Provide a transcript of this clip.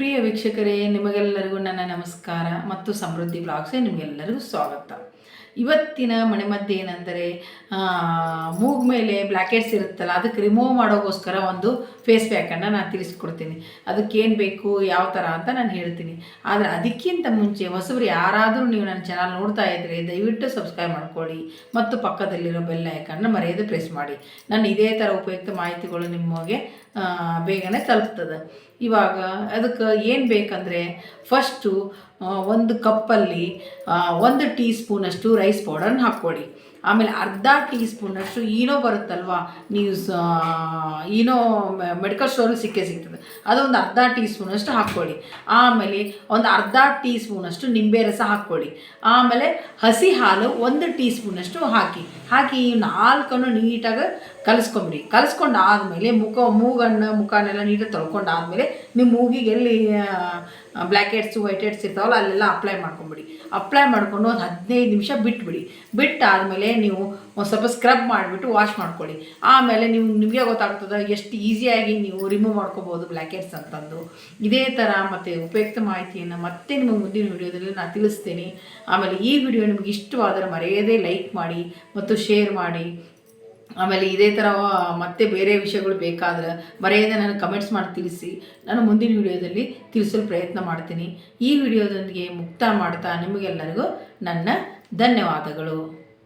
ಪ್ರಿಯ ವೀಕ್ಷಕರೇ, ನಿಮಗೆಲ್ಲರಿಗೂ ನನ್ನ ನಮಸ್ಕಾರ ಮತ್ತು ಸಮೃದ್ಧಿ ಬ್ಲಾಗ್ಸ್ಗೆ ನಿಮಗೆಲ್ಲರಿಗೂ ಸ್ವಾಗತ. ಇವತ್ತಿನ ಮನೆಮದ್ದು ಏನೆಂದರೆ, ಮೂಗು ಮೇಲೆ ಬ್ಲ್ಯಾಕೆಟ್ಸ್ ಇರುತ್ತಲ್ಲ, ಅದಕ್ಕೆ ರಿಮೂವ್ ಮಾಡೋಕ್ಕೋಸ್ಕರ ಒಂದು ಫೇಸ್ ಪ್ಯಾಕನ್ನು ನಾನು ತಿಳಿಸ್ಕೊಡ್ತೀನಿ. ಅದಕ್ಕೇನು ಬೇಕು, ಯಾವ ಥರ ಅಂತ ನಾನು ಹೇಳ್ತೀನಿ. ಆದರೆ ಅದಕ್ಕಿಂತ ಮುಂಚೆ ಹೊಸಬ್ರು ಯಾರಾದರೂ ನೀವು ನನ್ನ ಚಾನಲ್ ನೋಡ್ತಾ ಇದ್ದರೆ ದಯವಿಟ್ಟು ಸಬ್ಸ್ಕ್ರೈಬ್ ಮಾಡ್ಕೊಳ್ಳಿ ಮತ್ತು ಪಕ್ಕದಲ್ಲಿರೋ ಬೆಲ್ ಐಕನ್ನ ಮರೆಯದೆ ಪ್ರೆಸ್ ಮಾಡಿ. ನಾನು ಇದೇ ಥರ ಉಪಯುಕ್ತ ಮಾಹಿತಿಗಳು ನಿಮಗೆ ಬೇಗನೆ ತಲುಪ್ತದೆ. ಇವಾಗ ಅದಕ್ಕೆ ಏನು ಬೇಕಂದರೆ, ಫಸ್ಟು ಒಂದು ಕಪ್ಪಲ್ಲಿ 1 ಟೀ ಸ್ಪೂನಷ್ಟು ರೈಸ್ ಪೌಡರ್ನ ಹಾಕ್ಕೊಳ್ಳಿ. ಆಮೇಲೆ ಅರ್ಧ ಟೀ ಸ್ಪೂನಷ್ಟು ಈನೋ ಬರುತ್ತಲ್ವ, ನೀವು ಈನೋ ಮೆಡಿಕಲ್ ಸ್ಟೋರಲ್ಲಿ ಸಿಗ್ತದೆ, ಅದೊಂದು ಅರ್ಧ ಟೀ ಸ್ಪೂನಷ್ಟು ಹಾಕ್ಕೊಳ್ಳಿ. ಆಮೇಲೆ ಒಂದು ಅರ್ಧ ಟೀ ಸ್ಪೂನಷ್ಟು ನಿಂಬೆ ರಸ ಹಾಕ್ಕೊಳ್ಳಿ. ಆಮೇಲೆ ಹಸಿ ಹಾಲು 1 ಟೀ ಸ್ಪೂನಷ್ಟು ಹಾಕಿ ಈ 4 ನೀಟಾಗಿ ಕಲಿಸ್ಕೊಂಬಿಡಿ. ಕಲಿಸ್ಕೊಂಡಾದಮೇಲೆ ಮುಖನೆಲ್ಲ ನೀಟಾಗಿ ತೊಳ್ಕೊಂಡಾದಮೇಲೆ ನಿಮ್ಮ ಮೂಗಿಗೆ ಎಲ್ಲಿ ಬ್ಲ್ಯಾಕ್ ವೈಟ್ ಹೆಡ್ಸ್ ಇರ್ತಾವಲ್ಲ ಅಲ್ಲೆಲ್ಲ ಅಪ್ಲೈ ಮಾಡ್ಕೊಂಡು ಒಂದು 15 ನಿಮಿಷ ಬಿಟ್ಟಾದಮೇಲೆ ನೀವು ಒಂದು ಸ್ವಲ್ಪ ಸ್ಕ್ರಬ್ ಮಾಡಿಬಿಟ್ಟು ವಾಶ್ ಮಾಡ್ಕೊಳ್ಳಿ. ಆಮೇಲೆ ನಿಮಗೆ ಗೊತ್ತಾಗ್ತದೆ ಎಷ್ಟು ಈಸಿಯಾಗಿ ನೀವು ರಿಮೂವ್ ಮಾಡ್ಕೋಬೋದು ಬ್ಲ್ಯಾಕ್ ಹೆಡ್ಸ್ ಅಂತಂದು. ಇದೇ ಥರ ಮತ್ತು ಉಪಯುಕ್ತ ಮಾಹಿತಿಯನ್ನು ಮತ್ತೆ ನಿಮಗೆ ಮುಂದಿನ ವಿಡಿಯೋದಲ್ಲಿ ನಾನು ತಿಳಿಸ್ತೀನಿ. ಆಮೇಲೆ ಈ ವಿಡಿಯೋ ನಿಮಗೆ ಇಷ್ಟವಾದರೆ ಮರೆಯದೇ ಲೈಕ್ ಮಾಡಿ ಮತ್ತು ಶೇರ್ ಮಾಡಿ. ಆಮೇಲೆ ಇದೇ ಥರ ಮತ್ತೆ ಬೇರೆ ವಿಷಯಗಳು ಬೇಕಾದರೆ ಮರೆಯದೆ ನಾನು ಕಮೆಂಟ್ಸ್ ಮಾಡಿ ತಿಳಿಸಿ. ನಾನು ಮುಂದಿನ ವಿಡಿಯೋದಲ್ಲಿ ತಿಳಿಸಲು ಪ್ರಯತ್ನ ಮಾಡ್ತೀನಿ. ಈ ವಿಡಿಯೋದೊಂದಿಗೆ ಮುಕ್ತ ಮಾಡ್ತಾ ನಿಮಗೆಲ್ಲರಿಗೂ ನನ್ನ ಧನ್ಯವಾದಗಳು.